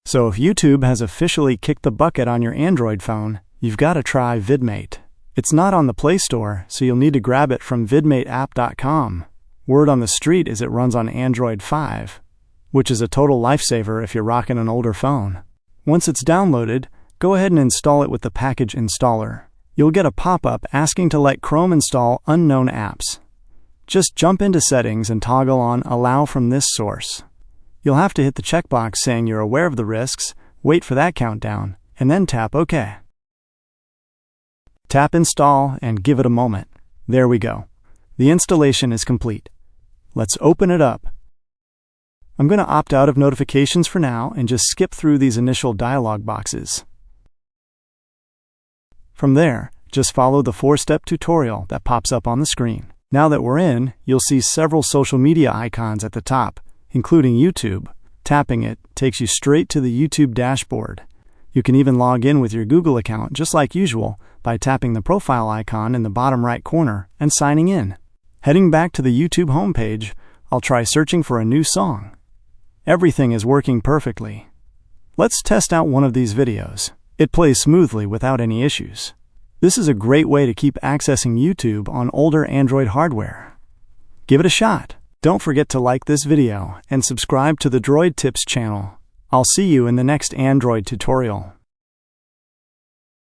So if YouTube has officially kicked the bucket on your Android phone, you've got to try VidMate. It's not on the Play Store, so you'll need to grab it from vidmateapp.com. Word on the street is it runs on Android 5, which is a total lifesaver if you're rocking an older phone. Once it's downloaded, go ahead and install it with the package installer. You'll get a pop-up asking to let Chrome install unknown apps. Just jump into Settings and toggle on Allow from this source. You'll have to hit the checkbox saying you're aware of the risks, wait for that countdown, and then tap OK. Tap Install and give it a moment. There we go. The installation is complete. Let's open it up. I'm going to opt out of notifications for now and just skip through these initial dialog boxes. From there, just follow the 4-step tutorial that pops up on the screen. Now that we're in, you'll see several social media icons at the top, including YouTube. Tapping it takes you straight to the YouTube dashboard. You can even log in with your Google account just like usual by tapping the profile icon in the bottom right corner and signing in. Heading back to the YouTube homepage, I'll try searching for a new song. Everything is working perfectly. Let's test out one of these videos. It plays smoothly without any issues. This is a great way to keep accessing YouTube on older Android hardware. Give it a shot. Don't forget to like this video and subscribe to the Droid Tips channel. I'll see you in the next Android tutorial.